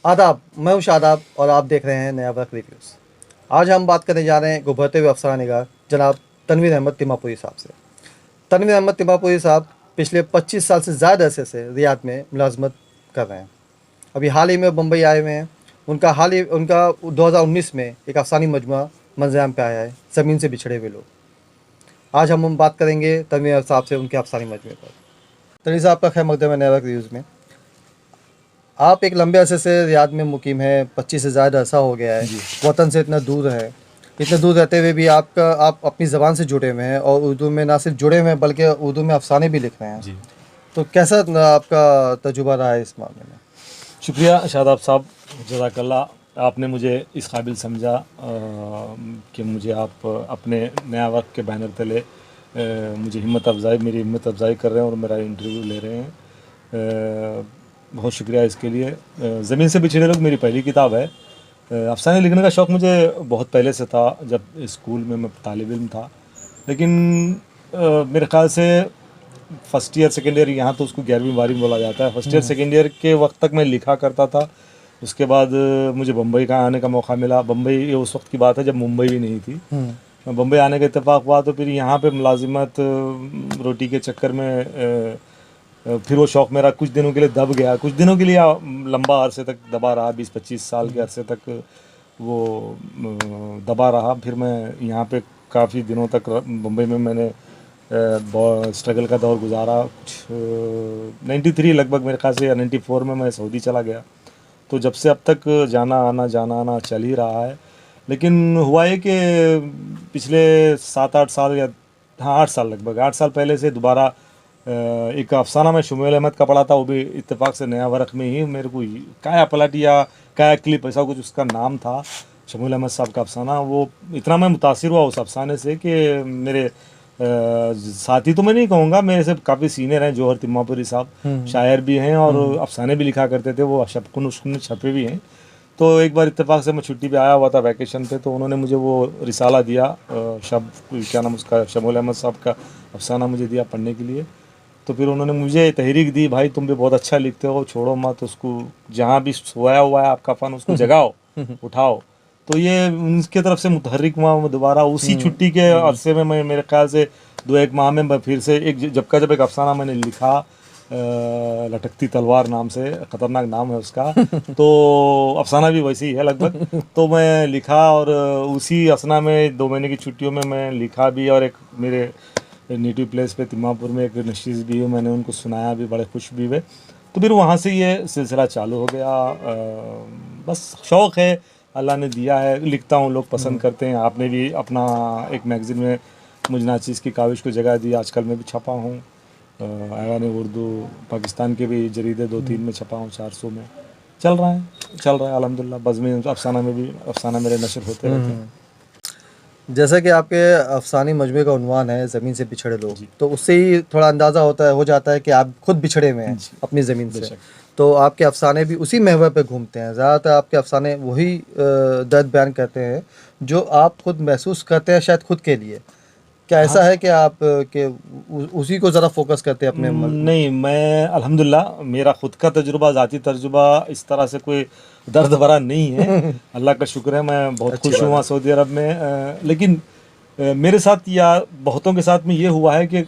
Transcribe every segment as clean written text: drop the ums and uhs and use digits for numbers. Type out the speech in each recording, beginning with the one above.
आदाब, मैं हूं शादाब और आप देख रहे हैं नया वक्त रिव्यूज़। आज हम बात करने जा रहे हैं एक उभरते हुए अफसरान निगार जनाब तनवीर अहमद तिम्मापुरी साहब से। तनवीर अहमद तिम्मापुरी साहब पिछले 25 साल से ज़्यादा अरसे से रियाद में मुलाजमत कर रहे हैं। अभी हाल ही में मुंबई आए हुए हैं। उनका 2019 में एक अफसानी मजमूआ मंज़र-ए-आम पे आया है, ज़मीन से बिछड़े हुए लोग। आज हम बात करेंगे तनवीर साहब से उनके अफसानी मजमूए पर। तनवीर साहब का खैर मकदम है नया वक्त रिव्यूज़ में। आप एक लंबे अरसे से रियाद में मुकीम हैं, 25 से ज़्यादा अरसा हो गया है, वतन से इतना दूर है। इतने दूर रहते हुए भी आप अपनी ज़बान से जुड़े हुए हैं और उर्दू में ना सिर्फ जुड़े हुए हैं बल्कि उर्दू में अफसाने भी लिख रहे हैं। जी, तो कैसा आपका तजुर्बा रहा है इस मामले में? शुक्रिया शादाब साहब, जज़ाकल्लाह। आपने मुझे इस काबिल समझा कि मुझे आप अपने नया वक्त के बैनर तले मुझे मेरी हिम्मत अफ़ज़ाई कर रहे हैं और मेरा इंटरव्यू ले रहे हैं। बहुत शुक्रिया इसके लिए। ज़मीन से बिछड़े लोग मेरी पहली किताब है। अफ़साने लिखने का शौक़ मुझे बहुत पहले से था, जब स्कूल में मैं तालिब इल्म था। लेकिन मेरे ख़्याल से फर्स्ट ईयर सेकेंड ईयर, यहाँ तो उसको 11वीं 12वीं बोला जाता है। फर्स्ट ईयर सेकेंड ईयर के वक्त तक मैं लिखा करता था। उसके बाद मुझे बम्बई का आने का मौका मिला। बम्बई ये उस वक्त की बात है जब मुंबई भी नहीं थी। मैं बम्बई आने का इत्तेफाक हुआ तो फिर यहाँ पे मुलाजिमत रोटी के चक्कर में फिर वो शौक़ मेरा कुछ दिनों के लिए दब गया। कुछ दिनों के लिए लंबा अरसे तक दबा रहा, 20-25 साल के अरसे तक वो दबा रहा। फिर मैं यहाँ पे काफ़ी दिनों तक बम्बई में मैंने स्ट्रगल का दौर गुजारा। कुछ 93 लगभग मेरे ख्याल से या 94 में मैं सऊदी चला गया। तो जब से अब तक जाना आना चल ही रहा है। लेकिन हुआ है कि पिछले 7-8 साल या 8 साल, लगभग 8 साल पहले से दोबारा एक अफसाना मैं शमूएल अहमद का पढ़ा था, वो भी इत्तेफाक से नया वरक़ में ही। मेरे को काया पलट या काया क्लिप ऐसा कुछ उसका नाम था, शमूएल अहमद साहब का अफसाना। वो इतना मैं मुतासिर हुआ उस अफसाने से कि मेरे साथी तो मैं नहीं कहूँगा, मेरे से काफ़ी सीनियर हैं। जौहर तिम्मापुरी साहब शायर भी हैं और अफसाने भी लिखा करते थे, वो शबकुन उसकुन छपे भी हैं। तो एक बार इत्तेफाक से मैं छुट्टी पे आया हुआ था वैकेशन पे, तो उन्होंने मुझे वो रिसाला दिया, क्या नाम उसका, शमूएल अहमद साहब का अफसाना मुझे दिया पढ़ने के लिए। तो फिर उन्होंने मुझे तहरीक दी, भाई तुम भी बहुत अच्छा लिखते हो, छोड़ो मत उसको, जहाँ भी सोया हुआ है आपका फ़न उसको जगाओ, उठाओ। तो ये उनकी तरफ से मुतहर्रिक हुआ। मैं दोबारा उसी छुट्टी के अरसे में, मैं मेरे ख्याल से 2-1 माह में मैं फिर से जब एक अफसाना मैंने लिखा, लटकती तलवार नाम से, ख़तरनाक नाम है उसका। तो अफसाना भी वैसे ही है लगभग। तो मैं लिखा और उसी असना में 2 महीने की छुट्टियों में मैं लिखा भी, और एक मेरे नेटिव प्लेस पे तिम्मापुर में एक नशीस भी है, मैंने उनको सुनाया भी, बड़े खुश भी हुए। तो फिर वहाँ से ये सिलसिला चालू हो गया। बस शौक़ है, अल्लाह ने दिया है, लिखता हूँ, लोग पसंद करते हैं। आपने भी अपना एक मैगज़ीन में मुझ नाचीज़ की काविश को जगह दी, आजकल मैं भी छपा हूँ। ऐवान उर्दू पाकिस्तान के भी जरीदे 2-3 में छपा हूँ, 400 में। चल रहा है अल्हम्दुलिल्लाह। बज़्म अफ़साना में भी अफ़साना मेरे नशर होते रहते हैं। जैसा कि आपके अफसानी मजमूए का उन्वान है ज़मीन से बिछड़े लोग, तो उससे ही थोड़ा अंदाज़ा हो जाता है कि आप खुद बिछड़े हुए हैं अपनी ज़मीन से। तो आपके अफसाने भी उसी महवर पे घूमते हैं। ज़्यादातर आपके अफसाने वही दर्द बयान करते हैं जो आप खुद महसूस करते हैं, शायद खुद के लिए। क्या ऐसा है कि आप उसी को ज़रा फोकस करते हैं अपने नहीं, मैं अल्हम्दुलिल्लाह मेरा ख़ुद का तजुर्बा, ज़ाती तजुर्बा इस तरह से कोई दर्द भरा नहीं है। अल्लाह का शुक्र है, मैं बहुत खुश हुआ सऊदी अरब में। लेकिन मेरे साथ या बहुतों के साथ में ये हुआ है कि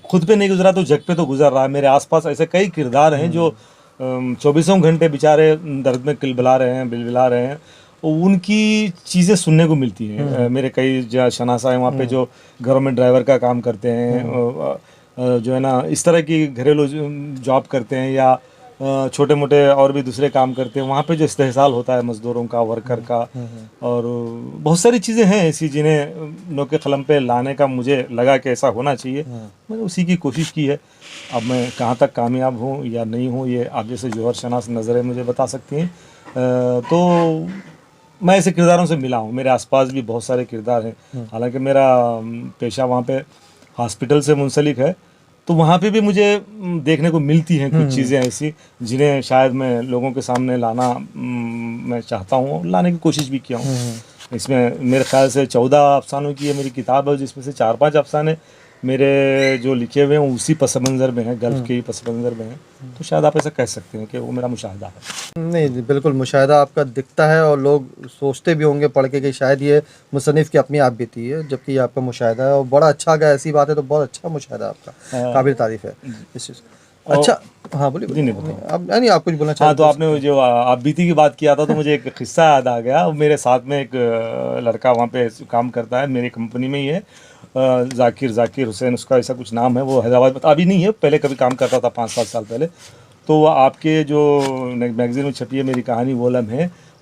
खुद पे नहीं गुजरा तो जग पे तो गुजर रहा है। मेरे आसपास ऐसे कई किरदार हैं जो 24 घंटे बेचारे दर्द में बिलबिला रहे हैं। उनकी चीज़ें सुनने को मिलती हैं। मेरे कई शनासा हैं वहाँ पे जो घरों में ड्राइवर का काम करते हैं, जो है ना, इस तरह की घरेलू जॉब करते हैं, या छोटे मोटे और भी दूसरे काम करते हैं। वहाँ पे जो इस्तेहसाल होता है मज़दूरों का, वर्कर का, और बहुत सारी चीज़ें हैं ऐसी जिन्हें नोके कलम पे लाने का मुझे लगा कि ऐसा होना चाहिए। मैंने उसी की कोशिश की है। अब मैं कहाँ तक कामयाब हूँ या नहीं हूँ, ये आप जैसे जौहर शनास नज़रें मुझे बता सकती हैं। तो मैं ऐसे किरदारों से मिला हूँ, मेरे आसपास भी बहुत सारे किरदार हैं। हालांकि मेरा पेशा वहाँ पे हॉस्पिटल से मुंसलिक है, तो वहाँ पे भी मुझे देखने को मिलती हैं कुछ चीज़ें ऐसी जिन्हें शायद मैं लोगों के सामने लाना मैं चाहता हूँ, लाने की कोशिश भी किया हूँ। इसमें मेरे ख्याल से 14 अफसानों की ये मेरी किताब है, जिसमें से 4-5 अफसाने मेरे जो लिखे हुए हैं उसी पस मंज़र में है, गल्फ़ के ही पस मंज़र में है, तो शायद आप ऐसा कह सकते हैं कि वो मेरा मुशाहिदा है। नहीं, बिल्कुल मुशाहिदा आपका दिखता है और लोग सोचते भी होंगे पढ़ के कि शायद ये मुसन्निफ़ की अपनी आप बीती है, जबकि ये आपका मुशाहिदा है और बड़ा अच्छा अगर ऐसी बात है तो बहुत अच्छा मुशाहिदा आपका, काबिल तारीफ़ है इस चीज़। अच्छा, हाँ बोलिए, जी, नहीं बोलिए। बताओ। आप नहीं, आप कुछ बोलना हाँ, चाहते तो आपने वो जो आप बीती की बात किया था तो मुझे एक किस्सा याद आ गया। मेरे साथ में एक लड़का वहाँ पे काम करता है, मेरी कंपनी में ही है। जाकिर हुसैन उसका ऐसा कुछ नाम है। वो हैदराबाद में अभी नहीं है, पहले कभी काम करता था 5-7 साल पहले। तो वो आपके जो मैगज़ीन में छपी है मेरी कहानी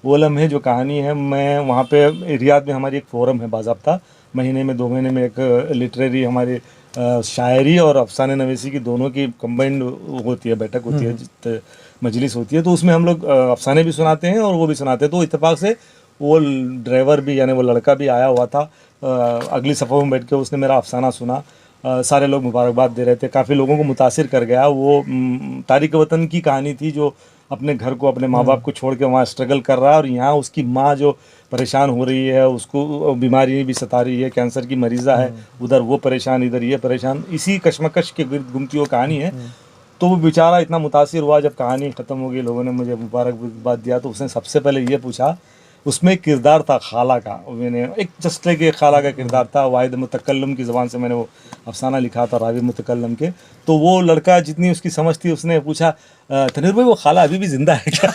वो लम्हे जो कहानी है, मैं वहाँ पे रियाद में हमारी एक फ़ोरम है बाज़ाब्ता, महीने में 2 महीने में एक लिटरेरी हमारी शायरी और अफ़साने नवीसी की दोनों की कंबाइंड होती है, बैठक होती है, मजलिस होती है। तो उसमें हम लोग अफ़साने भी सुनाते हैं और वो भी सुनाते हैं। तो इत्तेफाक से वो ड्राइवर भी यानी वो लड़का भी आया हुआ था। अगली सफ़ों में बैठ के उसने मेरा अफ़साना सुना। सारे लोग मुबारकबाद दे रहे थे, काफ़ी लोगों को मुतासिर कर गया। वो तारिक वतन की कहानी थी, जो अपने घर को, अपने माँ बाप को छोड़ के वहाँ स्ट्रगल कर रहा है, और यहाँ उसकी माँ जो परेशान हो रही है, उसको बीमारी भी सता रही है, कैंसर की मरीज़ा है, उधर वो परेशान, इधर ये परेशान, इसी कशमकश के गिर्द घूमती वो कहानी है। तो वो बेचारा इतना मुतासिर हुआ, जब कहानी ख़त्म हो गई, लोगों ने मुझे मुबारकबाद दिया, तो उसने सबसे पहले ये पूछा, उसमें एक किरदार था खाला का, मैंने एक जस्टे के खाला का किरदार था, वाहिद मुतकल्लम की ज़बान से मैंने वो अफसाना लिखा था, रावी मुतकल्लम के। तो वो लड़का जितनी उसकी समझ थी, उसने पूछा, तनीर भाई वो खाला अभी भी ज़िंदा है क्या?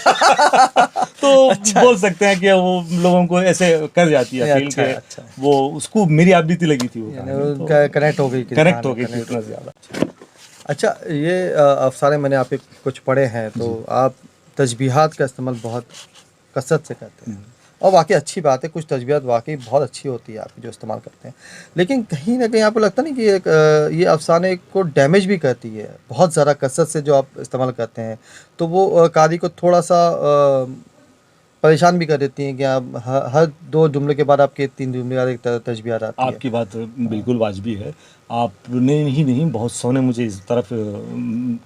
तो अच्छा। बोल सकते हैं कि वो लोगों को ऐसे कर जाती है फील अच्छा, के अच्छा। वो उसको मेरी आप बीती लगी थी, वो कहानी तो कनेक्ट हो गई कनेक्ट हो गई थी कनेक्ट इतना हो गई। ज़्यादा। अच्छा, ये अफ़साने मैंने आपके कुछ पढ़े हैं, तो आप तशबीहात का इस्तेमाल बहुत कसरत से करते हैं और वाकई अच्छी बात है। कुछ तशबीहात वाकई बहुत अच्छी होती है आपकी जो इस्तेमाल करते हैं, लेकिन कहीं ना कहीं आपको लगता नहीं कि एक ये अफ़साने को डैमेज भी करती है बहुत ज़्यादा कसरत से जो आप इस्तेमाल करते हैं, तो वो कारी को थोड़ा सा परेशान भी कर देती हैं कि आप हर 2 जुमले के बाद आपके 3 जुमले बाद एक तशबीहात आती है। आपकी बात बिल्कुल वाजबी है। आपने ही नहीं, बहुत सौ ने मुझे इस तरफ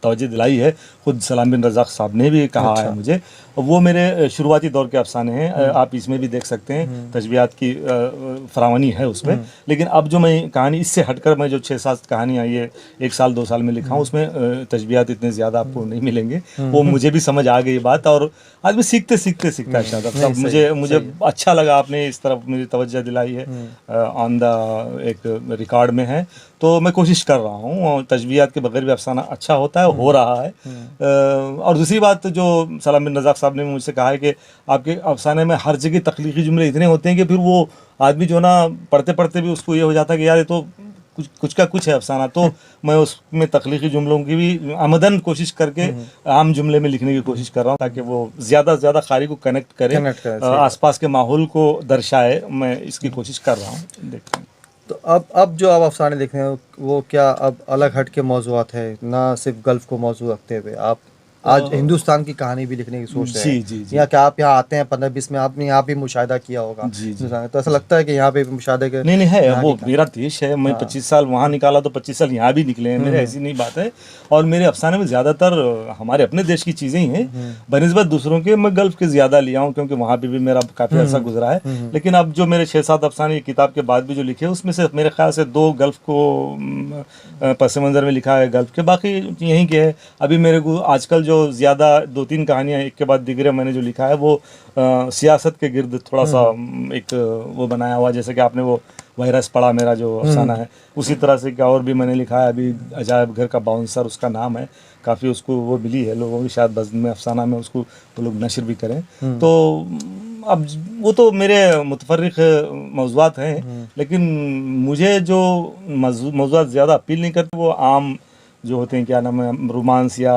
तवज्जो दिलाई है। ख़ुद सलाम बिन रज़ाक़ साहब ने भी कहा है अच्छा। मुझे। वो मेरे शुरुआती दौर के अफ़साने हैं। आप इसमें भी देख सकते हैं तशबीहात की फरावानी है उसमें। लेकिन अब जो मैं कहानी इससे हटकर मैं जो 6-7 कहानियाँ ये 1 साल 2 साल में लिखा हूँ, उसमें तशबीहात इतने ज़्यादा आपको नहीं मिलेंगे। वो मुझे भी समझ आ गई बात, और आदमी सीखते सीखते सीखता है। शायद नहीं, सब सही मुझे है। अच्छा लगा, आपने इस तरफ मुझे तवज्जो दिलाई है। ऑन द एक रिकॉर्ड में है, तो मैं कोशिश कर रहा हूँ, और तशबीहात के बगैर भी अफसाना अच्छा होता है, हो रहा है। और दूसरी बात जो सलाम बिन रज़ाक़ साहब ने मुझसे कहा है कि आपके अफसाने में हर जगह तख्लीकी जुमले इतने होते हैं कि फिर वो आदमी जो ना पढ़ते पढ़ते भी उसको ये हो जाता है कि यार ये तो कुछ का कुछ है अफसाना। तो मैं उसमें तख्लीकी जुमलों की भी आमदन कोशिश करके आम जुमले में लिखने की कोशिश कर रहा हूँ, ताकि वो ज़्यादा से ज़्यादा कारी को कनेक्ट करे, आसपास के माहौल को दर्शाए। मैं इसकी कोशिश कर रहा हूँ, देखते हैं। तो अब जो आप अफ़साने लिख रहे हैं वो क्या अब अलग हट के मौज़ूआत है, ना सिर्फ गल्फ़ को मौजू रखते हुए आप आज हिंदुस्तान की कहानी भी लिखने की सोच रहे हैं? जी जी या क्या आप यहाँ आते हैं 15-20 में, आपने यहाँ भी मुशाहिदा किया होगा जी जी हिंदुस्तान का, तो ऐसा लगता है कि यहाँ पे भी मुशाहिदे के नहीं है, यहाँ वो की मेरा देश है। मैं 25 साल वहाँ निकाला तो 25 साल यहाँ भी निकले हैं मेरे, ऐसी नहीं बात है। और मेरे अफसाने में ज़्यादातर हमारे अपने देश की चीज़ें ही हैं, बनिस्बत दूसरों के। मैं गल्फ़ के ज़्यादा लिया हूँ, क्योंकि वहाँ पे भी मेरा काफ़ी अर्सा गुजरा है। लेकिन अब जो मेरे 6-7 अफसाने किताब के बाद भी जो लिखे, उसमें से मेरे ख्याल से 2 गल्फ़ को पस मंज़र में लिखा है, गल्फ़ के बाकी यहीं के है। अभी मेरे को आजकल जो ज़्यादा 2-3 कहानियाँ एक के बाद दिगरे मैंने जो लिखा है, वो सियासत के गिर्द थोड़ा सा एक वो बनाया हुआ, जैसे कि आपने वो वायरस पढ़ा मेरा जो अफसाना है, उसी तरह से क्या और भी मैंने लिखा है। अभी अजायब घर का बाउंसर उसका नाम है, काफ़ी उसको वो मिली है लोगों की, शायद बज़्म में अफसाना में उसको वो लोग नशर भी करें। तो अब वो तो मेरे मुतफर्रिक मौज़ूआत हैं, लेकिन मुझे जो मौज़ूआत ज़्यादा अपील नहीं करते, वो आम जो होते हैं, क्या नाम है, रोमांस या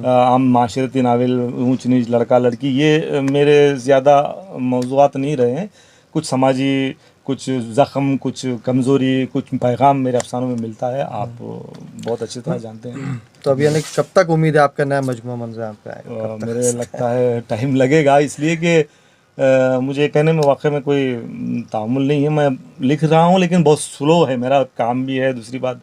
आम माशरती नावल, ऊंच नीच, लड़का लड़की, ये मेरे ज़्यादा मौज़ूआत नहीं रहे हैं। कुछ समाजी, कुछ ज़ख्म, कुछ कमज़ोरी, कुछ पैगाम मेरे अफसानों में मिलता है, आप बहुत अच्छी तरह जानते हैं। तो अभी यानी कब तक उम्मीद है आपका नया मजमूआ मंज़र पे आएगा? मेरे लगता है टाइम लगेगा, इसलिए कि मुझे कहने में वाकई में कोई तामुल नहीं है। मैं लिख रहा हूँ, लेकिन बहुत स्लो है, मेरा काम भी है। दूसरी बात,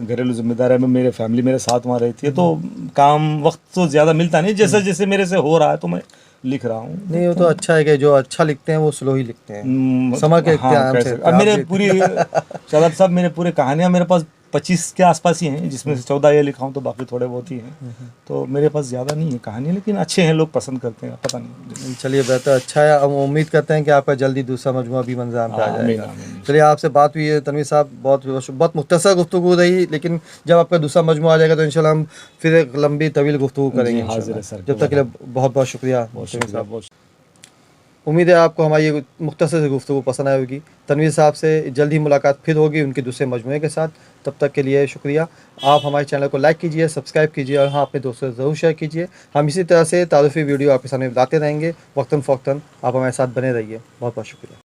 घरेलू जिम्मेदारी में मेरे फैमिली मेरे साथ वहाँ रहती है, तो काम वक्त तो ज़्यादा मिलता नहीं। जैसे जैसे मेरे से हो रहा है तो मैं लिख रहा हूँ। नहीं, वो तो अच्छा है कि जो अच्छा लिखते हैं वो स्लो ही लिखते हैं, समझ के हाँ, आराम से। अब मेरे पूरी शादाब साहब, मेरे पूरे कहानियाँ मेरे पास 25 के आसपास ही हैं, जिसमें से 14 ये लिखा हूँ तो बाकी थोड़े बहुत ही हैं। तो मेरे पास ज़्यादा नहीं है कहानी, लेकिन अच्छे हैं, लोग पसंद करते हैं, पता नहीं। चलिए बेहतर, अच्छा है। हम उम्मीद करते हैं कि आपका जल्दी दूसरा मजमुआ भी मंज़ार पे आ आमीन, जाएगा। आमीन। चलिए, आपसे बात हुई है तनवीर साहब, बहुत मुख्तसर गुफ्तगू रही, लेकिन जब आपका दूसरा मजमुआ आ जाएगा तो इंशाल्लाह हम फिर एक लंबी तवील गुफ्तगू करेंगे जी, हाजिर है इंशाल्लाह। सर। जब तक के लिए बहुत बहुत शुक्रिया बहुत तनवीर शुक्रिया, साहब। बहुत उम्मीद है आपको हमारी ये मुख्तसर सी गुफ्तगू पसंद आई होगी। तनवीर साहब से जल्द ही मुलाकात फिर होगी उनके दूसरे मजमुए के साथ। तब तक के लिए शुक्रिया। आप हमारे चैनल को लाइक कीजिए, सब्सक्राइब कीजिए और हाँ, अपने दोस्तों से ज़रूर शेयर कीजिए। हम इसी तरह से तारुफी वीडियो आपके सामने लाते रहेंगे वक्तन फ़ौक्तन। आप हमारे साथ बने रहिए। बहुत बहुत शुक्रिया।